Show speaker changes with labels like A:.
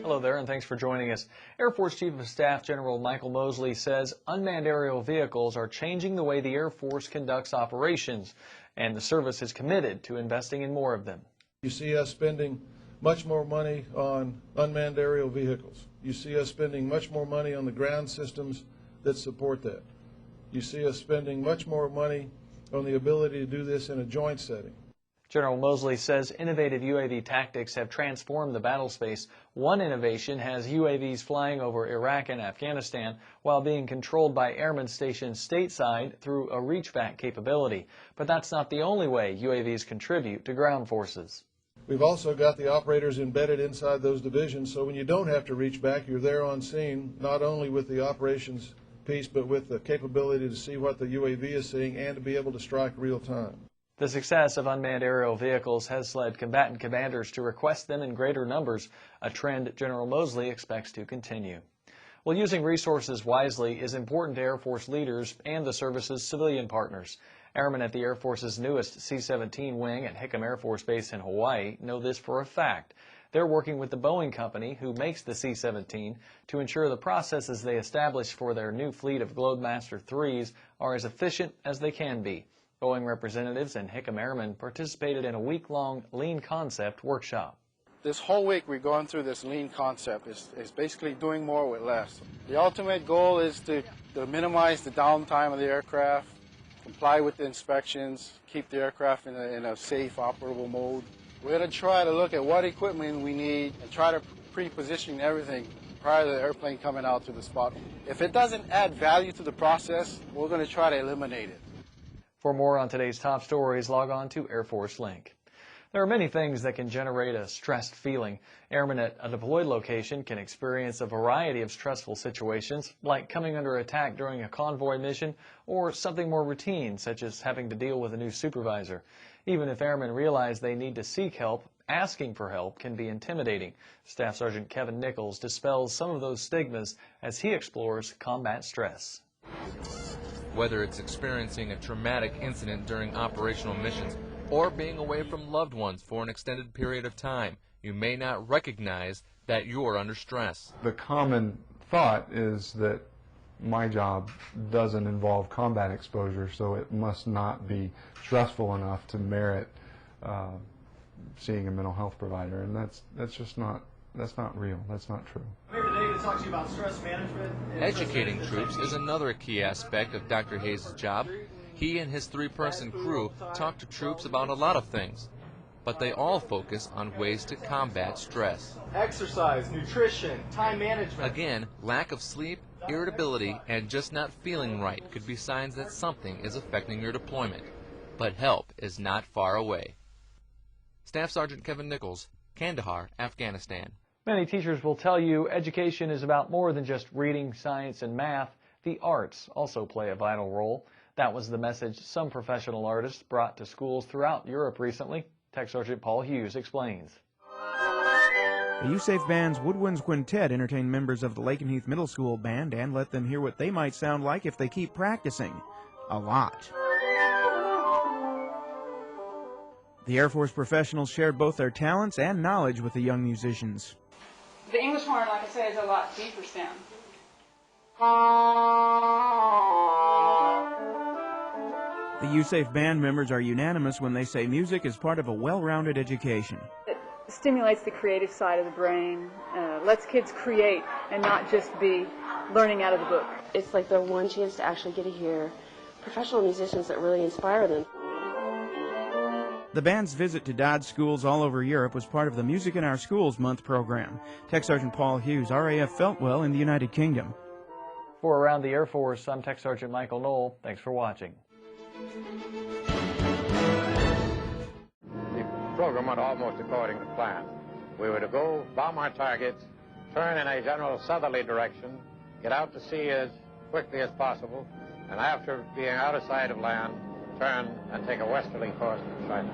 A: Hello there, and thanks for joining us. Air Force Chief of Staff General Michael Mosley says unmanned aerial vehicles are changing the way the Air Force conducts operations, and the service is committed to investing in more of them.
B: You see us spending much more money on unmanned aerial vehicles. You see us spending much more money on the ground systems that support that. You see us spending much more money on the ability to do this in a joint setting.
A: General Mosley says innovative UAV tactics have transformed the battle space. One innovation has UAVs flying over Iraq and Afghanistan while being controlled by airmen stationed stateside through a reachback capability. But that's not the only way UAVs contribute to ground forces.
B: We've also got the operators embedded inside those divisions, so when you don't have to reach back, you're there on scene, not only with the operations piece, but with the capability to see what the UAV is seeing and to be able to strike real time.
A: The success of unmanned aerial vehicles has led combatant commanders to request them in greater numbers, a trend General Mosley expects to continue. Well, using resources wisely is important to Air Force leaders and the service's civilian partners. Airmen at the Air Force's newest C-17 wing at Hickam Air Force Base in Hawaii know this for a fact. They're working with the Boeing company, who makes the C-17, to ensure the processes they establish for their new fleet of Globemaster IIIs are as efficient as they can be. Boeing representatives and Hickam Airmen participated in a week-long Lean Concept workshop.
C: This whole week we're going through this Lean Concept. It's basically doing more with less. The ultimate goal is to minimize the downtime of the aircraft, comply with the inspections, keep the aircraft in a safe, operable mode. We're going to try to look at what equipment we need and try to pre-position everything prior to the airplane coming out to the spot. If it doesn't add value to the process, we're going to try to eliminate it.
A: For more on today's top stories, log on to Air Force Link. There are many things that can generate a stressed feeling. Airmen at a deployed location can experience a variety of stressful situations, like coming under attack during a convoy mission, or something more routine, such as having to deal with a new supervisor. Even if airmen realize they need to seek help, asking for help can be intimidating. Staff Sergeant Kevin Nichols dispels some of those stigmas as he explores combat stress.
D: Whether it's experiencing a traumatic incident during operational missions or being away from loved ones for an extended period of time, you may not recognize that you're under stress.
E: The common thought is that my job doesn't involve combat exposure, so it must not be stressful enough to merit seeing a mental health provider, and that's just not real. That's not true.
F: I'm here today to talk to you about stress management.
D: Educating troops is another key aspect of Dr. Hayes' job. He and his three-person crew talk to troops about a lot of things, but they all focus on ways to combat stress.
F: Exercise, nutrition, time management.
D: Again, lack of sleep, irritability, and just not feeling right could be signs that something is affecting your deployment. But help is not far away. Staff Sergeant Kevin Nichols, Kandahar, Afghanistan.
A: Many teachers will tell you education is about more than just reading, science, and math. The arts also play a vital role. That was the message some professional artists brought to schools throughout Europe recently. Tech Sergeant Paul Hughes explains.
G: The USAFE Band's Woodwinds Quintet entertained members of the Lakenheath Middle School Band and let them hear what they might sound like if they keep practicing. A lot. The Air Force professionals shared both their talents and knowledge with the young musicians.
H: The English horn, like I say, is a lot deeper sound.
G: The USAFE Band members are unanimous when they say music is part of a well-rounded education.
H: It stimulates the creative side of the brain, lets kids create and not just be learning out of the book.
I: It's like the one chance to actually get to hear professional musicians that really inspire them.
G: The band's visit to Dodge schools all over Europe was part of the Music in Our Schools Month program. Tech Sergeant Paul Hughes, RAF Feltwell in the United Kingdom.
A: For Around the Air Force, I'm Tech Sergeant Michael Knoll. Thanks for watching.
J: The program went almost according to plan. We were to go bomb our targets, turn in a general southerly direction, get out to sea as quickly as possible, and after being out of sight of land, turn and take a westerly course to China.